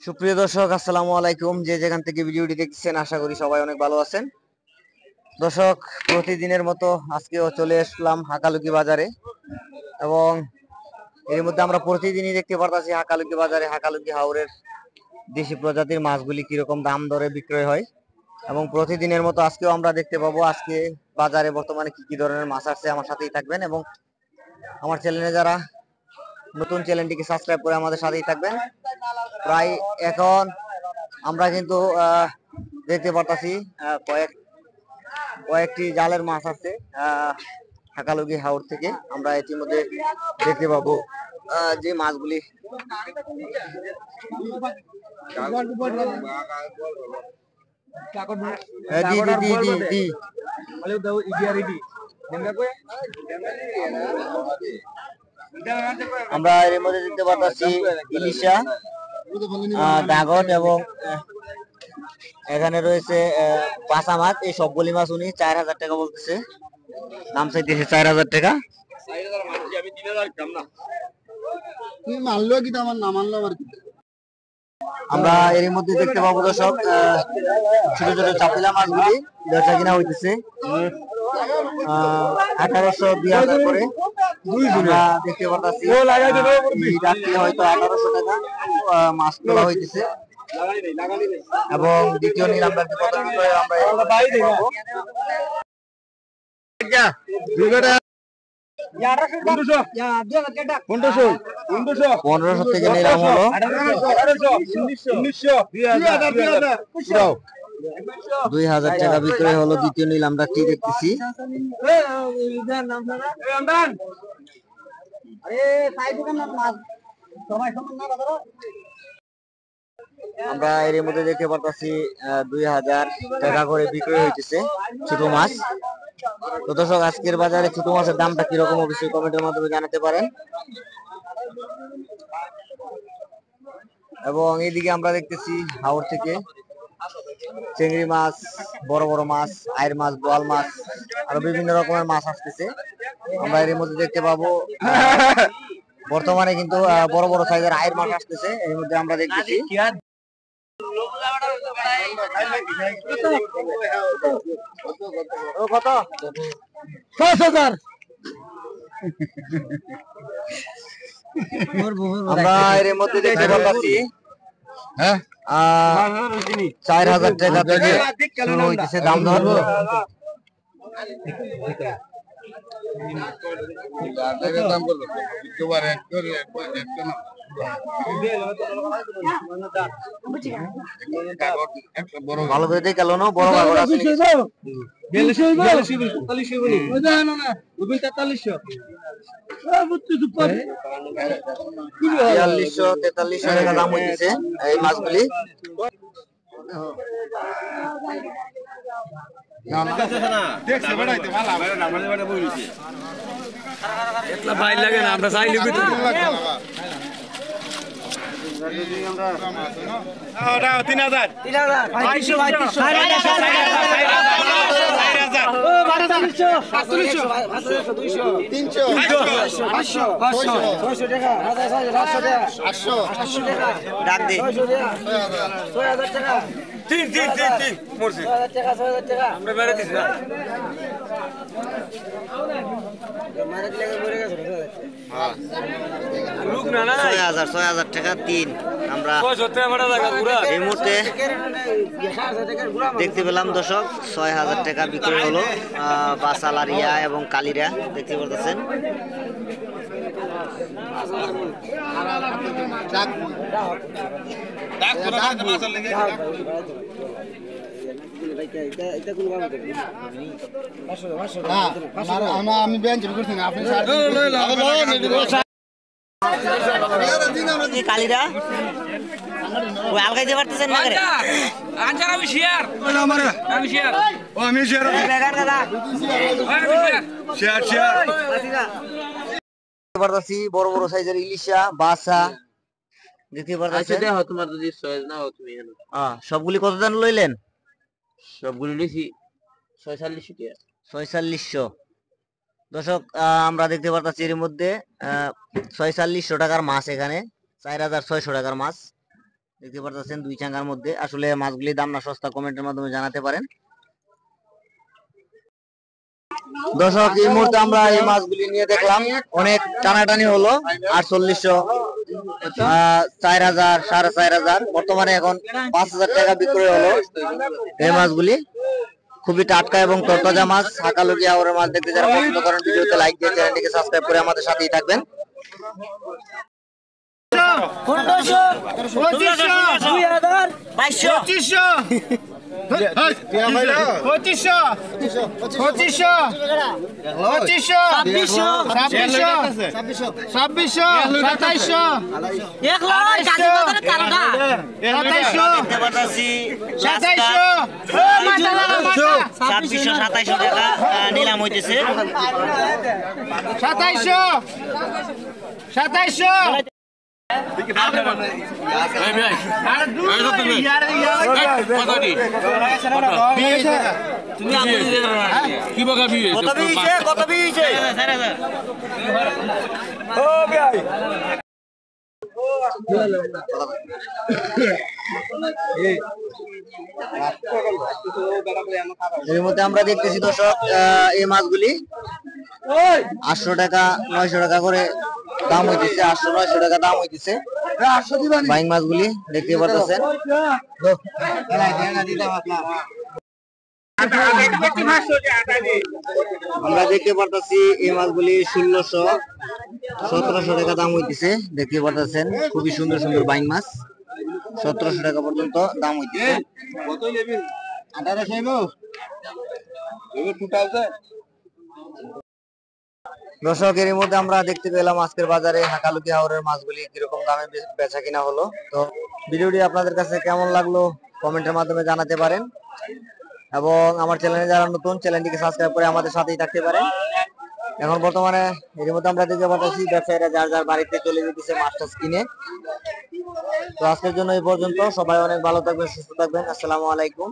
সুপ্রিয় দর্শক, আসসালামু আলাইকুম। যে যেখান থেকে ভিডিওটি দেখছেন আশা করি সবাই অনেক ভালো আছেন। দর্শক, প্রতিদিনের মতো আজকেও চলে আসলাম হাকালুকি বাজারে এবং এর মধ্যে আমরা প্রতিদিনই দেখতে পারতাছি হাকালুকি বাজারে হাকালুকি হাওরের দেশি প্রজাতির মাছগুলি কিরকম দাম দরে বিক্রয় হয় এবং প্রতিদিনের মতো আজকেও আমরা দেখতে পাবো আজকে বাজারে বর্তমানে কি কি ধরনের মাছ আসছে। আমার সাথেই থাকবেন এবং আমার চ্যানেলে যারা নতুন চ্যানেলটিকে সাবস্ক্রাইব করে আমাদের সাথেই থাকবেন। প্রায় এখন আমরা কিন্তু দেখতে পারতাছি কয়েকটি জালের মাছ আছে হাকালুকি হাওর থেকে। আমরা ইতিমধ্যে দেখতে পাবো যে মাছগুলি আমরা এর মধ্যে দেখতে পাচ্ছি ইলিশা, দাগট এবং এখানে রয়েছে পাঁচা মাছ। এই সবগুলি মাছ উনি 4000 টাকা বলতেছে, দাম চাইতেছে 4000 টাকা। আমরা এর মধ্যে দেখতে পাবো দর্শক ছোট ছোট চাপিলা মাছগুলি বেচা কিনা হইতেছে 1800 2000 করে। আমরা দেখতে পাচ্ছি হয়তো 1800 টাকা মাছ তোলা হইতেছে এবং দ্বিতীয় নিলামটা কত করে আমরা 1500 থেকে নিলাম হলো 2000 টাকা বিক্রয় হলো। দ্বিতীয় নিলামটা কি দেখতেছি আমরা এর মধ্যে দেখতে পাচ্ছি 2000 টাকা করে বিক্রয় হইতেছে ছোট মাছ। তো দর্শক, আজকের বাজারে ছোট মাছের দামটা কিরকম অবশ্যই কমেন্টের মাধ্যমে জানাতে পারেন। এবং এইদিকে আমরা দেখতেছি হাওর থেকে চিংড়ি মাছ, বড় বড় মাছ, আইর মাছ, বোয়াল মাছ, আরো বিভিন্ন রকমের মাছ আসতেছে। আমরা এর মধ্যে দেখতে পাবো বর্তমানে কিন্তু বড় বড় সাইজের আইর মাছ আসতেছে। এর মধ্যে আমরা দেখতেছি কত 6000। আমরা এর মধ্যে দেখতে পাচ্ছি 4000 টাকা থেকে শুরু হইতেছে দাম দর। ভালো করে দেখে গেল না, বড় কাগজ আছে 4300 টাকা দাম হইতেছে এই মাছগুলি। ছয় হাজার টাকা 3। আমরা এই মুহূর্তে দেখতে পেলাম দর্শক 6000 টাকা বিক্রি হলো বাসালারিয়া এবং কালিরা দেখতে পাচ্ছেন। আমি কালিরা ওই আলগাইতে পারতেছেন না করে আমি শেয়ার বড় বড় সাইজের ইলিশা, বাসা দেখতে পারতেছি। তোমার যদি চয়েস না হয় তুমি সবগুলি কত দাম লইলেন? সবগুলি নিছি 4600 টাকা। 4600 দর্শক আমরা দেখতে পারতাছি এর মধ্যে 4600 টাকার মাছ, এখানে 4600 টাকার মাছ দেখতে পারতেছেন দুই চাঙ্গার মধ্যে। আসলে মাছগুলির দাম না সস্তা, কমেন্টের মাধ্যমে জানাতে পারেন। দর্শক এই মুহূর্তে আমরা এই মাছগুলি নিয়ে দেখলাম, অনেক টানাটানি হলো। 4800, 4000, 4500, বর্তমানে এখন 5000 টাকা বিক্রি হলো এই মাছগুলি। খুবই টাটকা এবং তরতাজা মাছ, হাকালুকি হাওরের মাছ দেখতে যারা পছন্দ করেন ভিডিওতে লাইক দিয়ে চ্যানেলটিকে সাবস্ক্রাইব করে আমাদের সাথেই থাকবেন। নিলাম হইতেছে 2700। এর মধ্যে আমরা দেখতেছি দর্শক এই মাছগুলি 800 টাকা 900 টাকা করে দাম হইতেছে, 800-900 টাকা দাম হইতেছে বাইং মাছগুলি দেখতে পাচ্ছেন। আমরা দেখতে পারতাছি এই মাছগুলি 1600-1700 টাকা দাম হইতেছে দেখতে পারতেছেন। খুবই সুন্দর সুন্দর বাইং মাছ, 1700 টাকা পর্যন্ত দাম হইতেছে। দর্শক এর মধ্যে আমরা দেখতে পেলাম আজকের বাজারে হাকালুকি হাওরের মাছগুলি কিরকম দামে বেচা কিনা হলো। তো ভিডিওটি আপনাদের কাছে কেমন লাগলো কমেন্টের মাধ্যমে জানাতে পারেন, এবং আমার চ্যানেলে যারা নতুন চ্যানেলটিকে সাবস্ক্রাইব করে আমাদের সাথেই থাকতে পারেন। এখন বর্তমানে এর মধ্যে আমরা দেখতে পাচ্ছি ব্যবসায়ীরা যার যার বাড়িতে চলে যেতেছে মাছটা কিনে। তো আজকের জন্য এই পর্যন্ত, সবাই অনেক ভালো থাকবেন, সুস্থ থাকবেন। আসসালামু আলাইকুম।